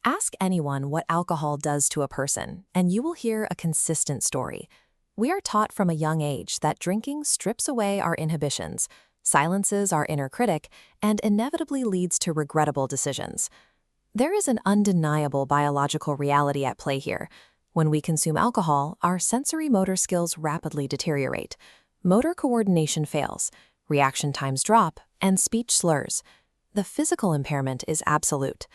Ask anyone what alcohol does to a person, and you will hear a consistent story. We are taught from a young age that drinking strips away our inhibitions, silences our inner critic, and inevitably leads to regrettable decisions. There is an undeniable biological reality at play here. When we consume alcohol, our sensory motor skills rapidly deteriorate. Motor coordination fails, reaction times drop, and speech slurs. The physical impairment is absolute.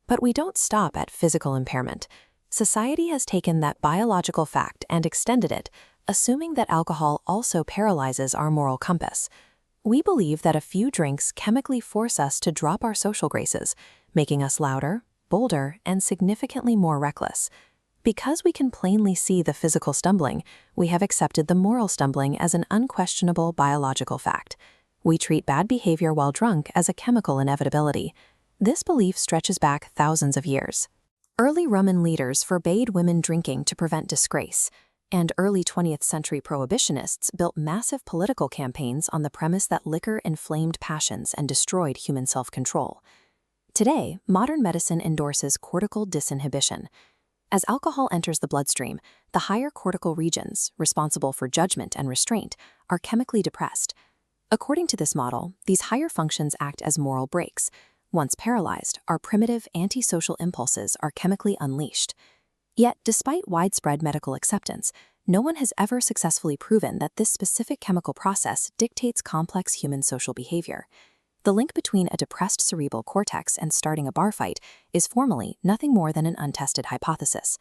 But we don't stop at physical impairment. Society has taken that biological fact and extended it, assuming that alcohol also paralyzes our moral compass. We believe that a few drinks chemically force us to drop our social graces, making us louder, bolder, and significantly more reckless. Because we can plainly see the physical stumbling, we have accepted the moral stumbling as an unquestionable biological fact. We treat bad behavior while drunk as a chemical inevitability. This belief stretches back thousands of years. Early Roman leaders forbade women drinking to prevent disgrace, and early 20th century prohibitionists built massive political campaigns on the premise that liquor inflamed passions and destroyed human self-control. Today, modern medicine endorses cortical disinhibition. As alcohol enters the bloodstream, the higher cortical regions, responsible for judgment and restraint, are chemically depressed. According to this model, these higher functions act as moral brakes. Once paralyzed, our primitive antisocial impulses are chemically unleashed. Yet, despite widespread medical acceptance, no one has ever successfully proven that this specific chemical process dictates complex human social behavior. The link between a depressed cerebral cortex and starting a bar fight is formally nothing more than an untested hypothesis.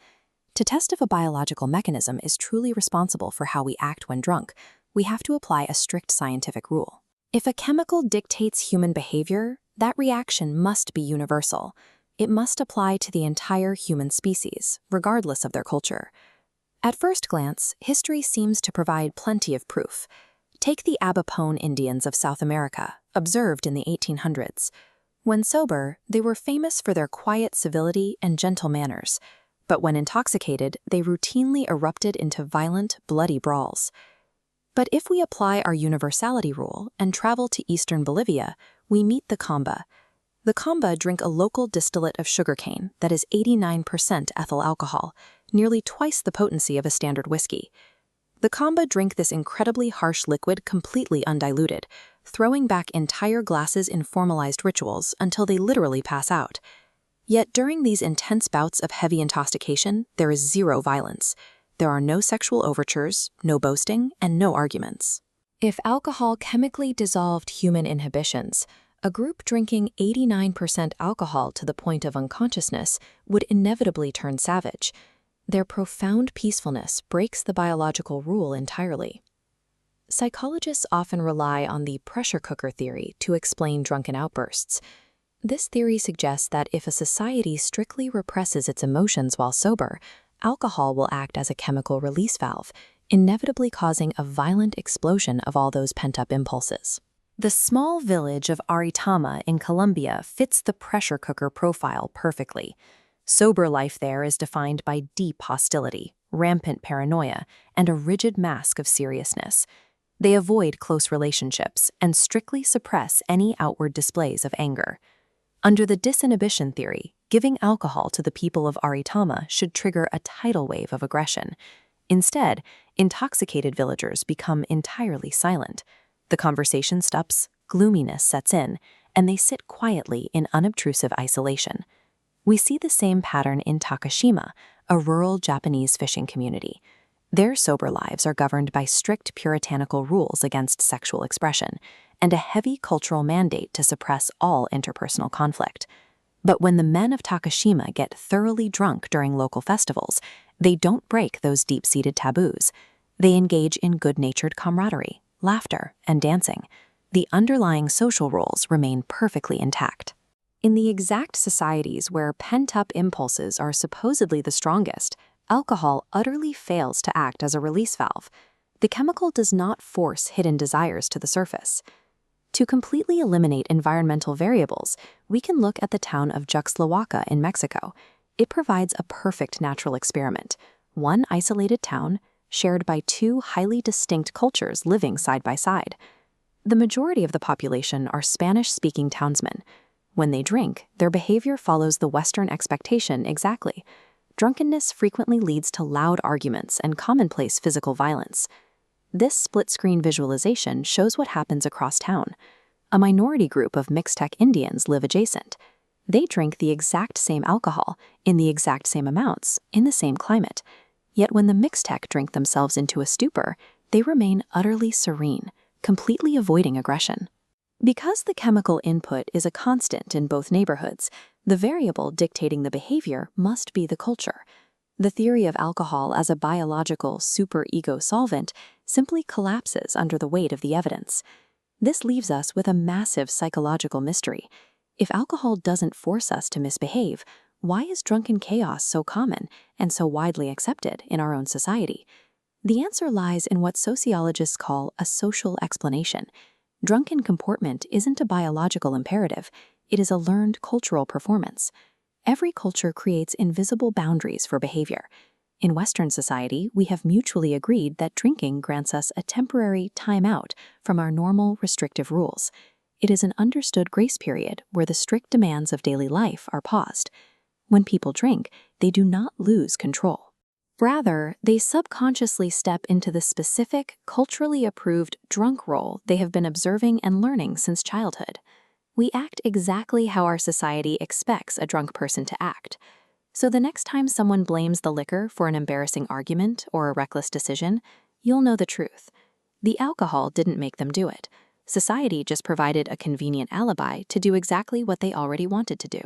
To test if a biological mechanism is truly responsible for how we act when drunk, we have to apply a strict scientific rule. If a chemical dictates human behavior, that reaction must be universal. It must apply to the entire human species, regardless of their culture. At first glance, history seems to provide plenty of proof. Take the Abapone Indians of South America, observed in the 1800s. When sober, they were famous for their quiet civility and gentle manners. But when intoxicated, they routinely erupted into violent, bloody brawls. But if we apply our universality rule and travel to eastern Bolivia, we meet the Camba. The Camba drink a local distillate of sugarcane that is 89% ethyl alcohol, nearly twice the potency of a standard whiskey. The Camba drink this incredibly harsh liquid completely undiluted, throwing back entire glasses in formalized rituals until they literally pass out. Yet during these intense bouts of heavy intoxication, there is zero violence. There are no sexual overtures, no boasting, and no arguments. If alcohol chemically dissolved human inhibitions, a group drinking 89% alcohol to the point of unconsciousness would inevitably turn savage. Their profound peacefulness breaks the biological rule entirely. Psychologists often rely on the pressure cooker theory to explain drunken outbursts. This theory suggests that if a society strictly represses its emotions while sober, alcohol will act as a chemical release valve, inevitably causing a violent explosion of all those pent-up impulses. The small village of Aritama in Colombia fits the pressure cooker profile perfectly. Sober life there is defined by deep hostility, rampant paranoia, and a rigid mask of seriousness. They avoid close relationships and strictly suppress any outward displays of anger. Under the disinhibition theory, giving alcohol to the people of Aritama should trigger a tidal wave of aggression. Instead, intoxicated villagers become entirely silent. The conversation stops, gloominess sets in, and they sit quietly in unobtrusive isolation. We see the same pattern in Takashima, a rural Japanese fishing community. Their sober lives are governed by strict puritanical rules against sexual expression and a heavy cultural mandate to suppress all interpersonal conflict. But when the men of Takashima get thoroughly drunk during local festivals, they don't break those deep-seated taboos. They engage in good-natured camaraderie, laughter, and dancing. The underlying social roles remain perfectly intact. In the exact societies where pent-up impulses are supposedly the strongest, alcohol utterly fails to act as a release valve. The chemical does not force hidden desires to the surface. To completely eliminate environmental variables, we can look at the town of Juxtlahuaca in Mexico. It provides a perfect natural experiment. One isolated town, shared by two highly distinct cultures living side by side. The majority of the population are Spanish-speaking townsmen. When they drink, their behavior follows the Western expectation exactly. Drunkenness frequently leads to loud arguments and commonplace physical violence. This split-screen visualization shows what happens across town. A minority group of Mixtec Indians live adjacent. They drink the exact same alcohol, in the exact same amounts, in the same climate. Yet when the Mixtec drink themselves into a stupor, they remain utterly serene, completely avoiding aggression. Because the chemical input is a constant in both neighborhoods, the variable dictating the behavior must be the culture. The theory of alcohol as a biological super-ego solvent simply collapses under the weight of the evidence. This leaves us with a massive psychological mystery. If alcohol doesn't force us to misbehave, why is drunken chaos so common and so widely accepted in our own society? The answer lies in what sociologists call a social explanation. Drunken comportment isn't a biological imperative, it is a learned cultural performance. Every culture creates invisible boundaries for behavior. In Western society, we have mutually agreed that drinking grants us a temporary time out from our normal restrictive rules. It is an understood grace period where the strict demands of daily life are paused. When people drink, they do not lose control. Rather, they subconsciously step into the specific, culturally approved drunk role they have been observing and learning since childhood. We act exactly how our society expects a drunk person to act. So the next time someone blames the liquor for an embarrassing argument or a reckless decision, you'll know the truth. The alcohol didn't make them do it. Society just provided a convenient alibi to do exactly what they already wanted to do.